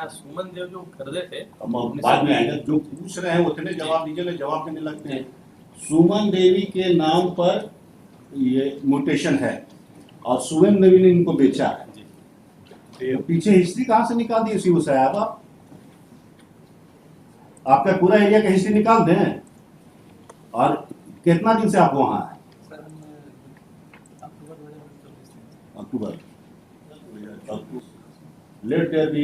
बताना, सुमन देव जो खरीदे थे बाद में आएगा, जो पूछ रहे हैं उतने जवाब दीजिए, जवाब देने लगते हैं। सुमन देवी के नाम पर ये म्यूटेशन है और सुमन देवी ने इनको बेचा है। तो पीछे हिस्ट्री कहां से निकाल दी सीओ साहब? आपका पूरा एरिया का हिस्ट्री निकाल दें। और कितना दिन से आप वहां हैं? अक्टूबर। Let there be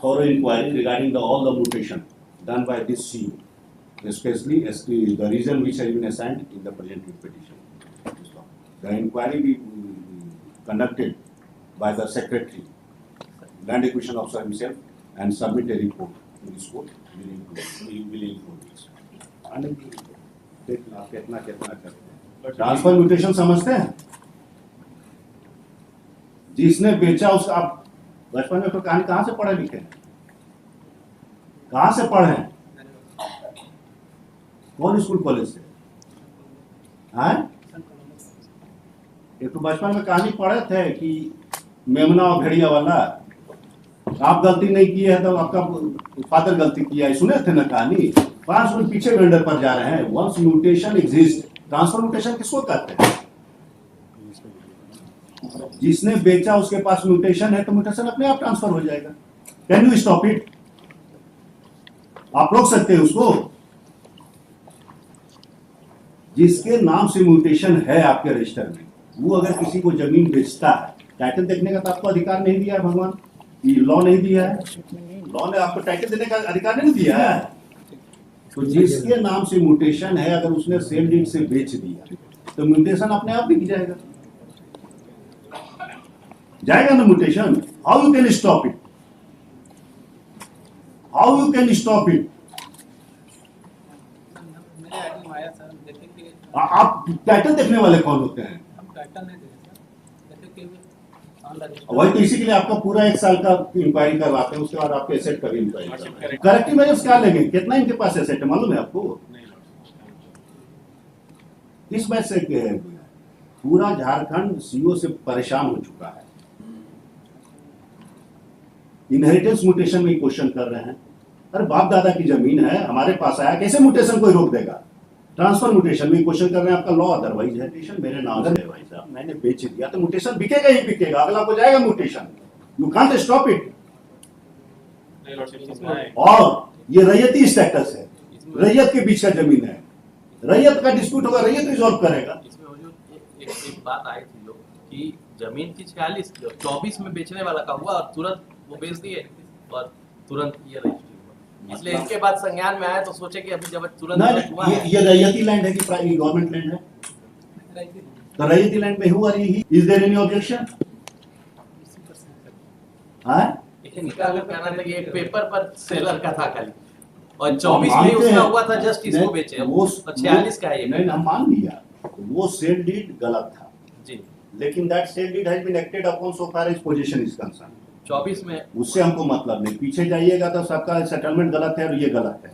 thorough inquiry regarding all the mutation done by this CEO, especially as to the reason which has been assigned in the present petition. The inquiry be conducted by the secretary, land acquisition officer himself, and submit a report to this court within 4 weeks. कितना करते हैं? Transfer mutation समझते हैं? जिसने बेचा उसका, आप बचपन में तो कहानी कहां से पढ़े लिखे हैं? कहां से पढ़े हैं? कौन स्कूल कॉलेज से? ये तो बचपन में कहानी पढ़े थे कि मेमना और भेड़िया वाला। आप गलती नहीं की है तो आपका फादर गलती किया है, सुने थे ना कहानी? 5 मिनट पीछे वेंडर पर जा रहे हैं। Once mutation exist, transfer mutation किसको कहते हैं? जिसने बेचा उसके पास म्यूटेशन है तो म्यूटेशन अपने आप ट्रांसफर हो जाएगा। Can you stop it? आप रोक सकते हैं उसको? जिसके नाम से म्यूटेशन है आपके रजिस्टर में, वो अगर किसी को जमीन बेचता है, टाइटल देखने का तो आपको अधिकार नहीं दिया है भगवान, ये लॉ नहीं दिया है। लॉ ने आपको टाइटल देने का अधिकार नहीं दिया है। तो जिसके नाम से म्यूटेशन है, अगर उसने सेल डीड से बेच दिया तो म्यूटेशन अपने आप बिक जाएगा। जाएगा ना mutation? How you can stop it? How you can stop it? आप टाइटल देखने वाले कौन होते हैं? वही तो इसी के लिए आपका पूरा 1 साल का इंक्वायरी करवाते हैं, उसके बाद आपके एसेट का भी इंक्वायरी। करेक्टिव मेजर्स क्या लेंगे? कितना इनके पास एसेट है मालूम है आपको? इस बात से पूरा झारखंड सीओ से परेशान हो चुका है। इनहेरिटेंस म्यूटेशन में क्वेश्चन कर रहे हैं। अरे बाप दादा की जमीन है, हमारे पास आया, कैसे म्यूटेशन कोई रोक देगा? ट्रांसफर म्यूटेशन में क्वेश्चन कर रहे हैं, आपका लॉ अदरवाइज है। म्यूटेशन मेरे नाम है भाई साहब, मैंने बेच दिया तो म्यूटेशन बिकेगा ही बिकेगा, अगला को जाएगा mutation. You can't stop it. और ये रैयती स्टेटस है, रैयत के बीच का जमीन है, रैयत का डिस्प्यूट होगा, रैयत रिजॉल्व करेगा। इसमें एक बात आई थी लोग कि जमीन की 24 में बेचने वाला का हुआ और तुरंत वो बेच दिए और तुरंत ये रजिस्ट्री हुआ। इसलिए इसके बाद संज्ञान में आया तो सोचे कि अभी जब तुरंत हुआ है। ये रैयती लैंड है कि गवर्नमेंट लैंड है? तो रैयती लैंड में हुआ रही, इज देयर एनी ऑब्जेक्शन? इनका अगर कहना था कि एक पेपर पर सेलर का था खाली और 24 में उसका हुआ था, जस्ट इसको बेचे। वो 46 का है ये। नहीं, हम मान लिया वो सेल डीड गलत था जी, लेकिन that sale deed has been acted upon so far as position is concern. 24 में उससे हमको मतलब नहीं। पीछे जाइएगा तो सबका सेटलमेंट गलत है और ये गलत है।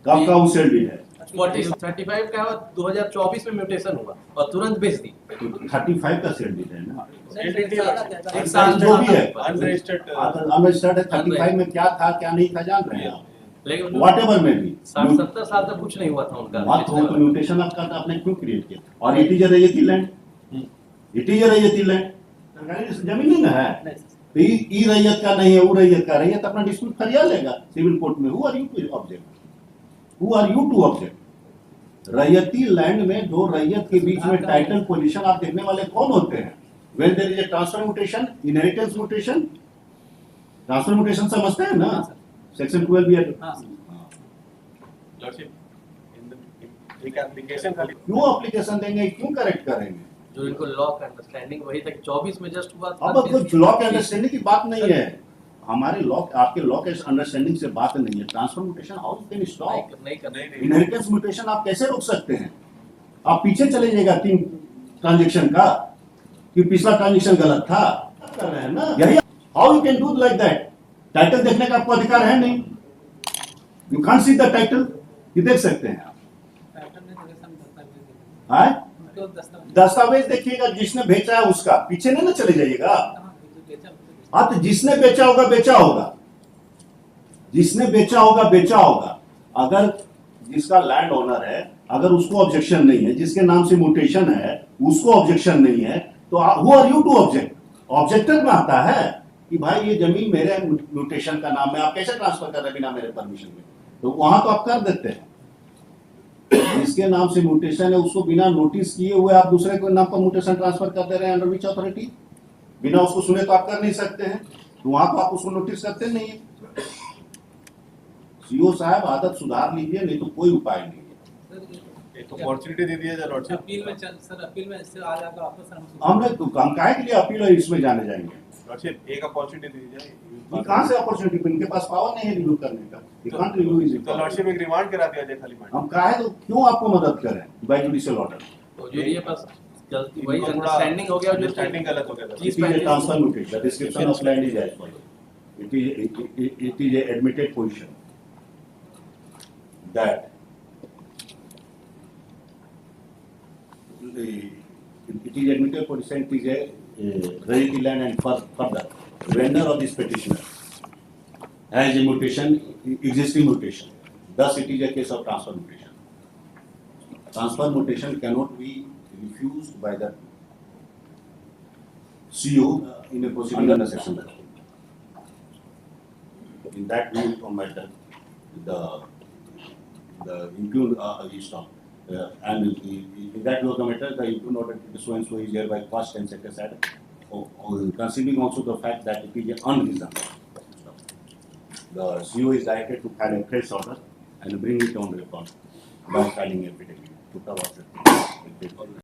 कब का वो सेल डीड है? 35 का 2024 में म्यूटेशन हुआ और तुरंत बेच दी। 35 का सेल डीड है ना? एक साल जो भी है अनरजिस्टर्ड है। 35 में क्या था क्या नहीं था जान रहे हैं आप? लेकिन व्हाटएवर में भी 60-70 साल तक कुछ नहीं हुआ था उनका। बात हो तो म्यूटेशन आपका आपने क्यों क्रिएट किया? और it is raiyati land, it is raiyati land, सरकारी जमीन नहीं ना है। तो ई रैयत का नहीं है, वो रैयत का, रैयत अपना डिस्प्यूट फरियाद लेगा सिविल कोर्ट में। Who are you to object? Who are you to object? Raiyati land में दो रैयत के बीच में टाइटल पोजीशन आप देखने वाले कौन होते हैं? When there is a transfer mutation, inheritance mutation. Transfer mutation समझते हैं ना? सेक्शन 12 भी है। लॉर्डशिप एक एप्लीकेशन खाली क्यों एप्लीकेशन देंगे, क्यों करेक्ट करेंगे? जो इनको लॉ का अंडरस्टैंडिंग वही था कि 24 में जस्ट हुआ। अब कुछ लॉ के अंडरस्टैंडिंग की बात नहीं है, हमारे लॉ आपके लॉ के अंडरस्टैंडिंग से बात नहीं है। Transfer mutation how you can stop? नहीं करना। इनहेरिटेंस म्यूटेशन आप कैसे रोक सकते हैं? आप पीछे चले जाएगा 3 ट्रांजैक्शन का कि पिछला ट्रांजैक्शन गलत था, कर रहे हैं ना? यही how you can do like that? Title देखने का आपको अधिकार है नहीं? You can't see the title. ये देख सकते हैं आप। दस्तावेज देखिएगा, जिसने बेचा है उसका, पीछे नहीं ना चले जाइएगा। हाँ तो जिसने बेचा होगा जिसने बेचा होगा। अगर जिसका लैंड ओनर है, अगर उसको ऑब्जेक्शन नहीं है, जिसके नाम से म्यूटेशन है उसको ऑब्जेक्शन नहीं है, तो who are you to object? Objector में आता है कि भाई ये जमीन मेरे म्यूटेशन का नाम है, आप कैसे ट्रांसफर कर रहे हैं बिना मेरे परमिशन के? तो वहां तो आप कर देते हैं। जिसके नाम से म्यूटेशन है उसको बिना नोटिस किए हुए आप दूसरे के नाम पर म्यूटेशन ट्रांसफर कर दे रहे हैं। Under which authority? बिना उसको सुने तो आप कर नहीं सकते हैं, तो वहां तो आप उसको नोटिस करते नहीं है। सीओ साहब आदत सुधार लीजिए, नहीं तो कोई उपाय नहीं है। एक अपॉर्चुनिटी दे दिया जाए लॉर्डशिप। अपील में सर, अपील में इससे आ जाएगा आपको सर। हमने तो हम काहे के लिए अपील और इसमें जाने जाएंगे? लॉर्डशिप एक अपॉर्चुनिटी दे दी जाए। ये कहां से अपॉर्चुनिटी? इनके पास पावर नहीं है रिव्यू करने का। ये कांट रिव्यू इज तो लॉर्डशिप एक रिमांड करा दिया जाए खाली माइंड। हम काहे तो क्यों आपको मदद करें बाय जुडिशियल ऑर्डर? तो जो ये बस गलती वही अंडरस्टैंडिंग हो गया, जो अंडरस्टैंडिंग गलत हो गया था। चीज It is a पहले transfer notice. The description of land is as follows. It is a admitted position that it is admitted position, it is a royalty land, and further vendor of this petitioner has a mutation, existing mutation. Thus, it is a case of transfer mutation. Transfer mutation cannot be refused by the CO in a proceeding under section 9. In that we will matter the impugned is stopped. And in that matter, the impugned order to so and so is hereby quashed and set aside, considering also the fact that it is unreasonable. The CO is directed to file a fresh order and bring it on record by filing affidavit to cover the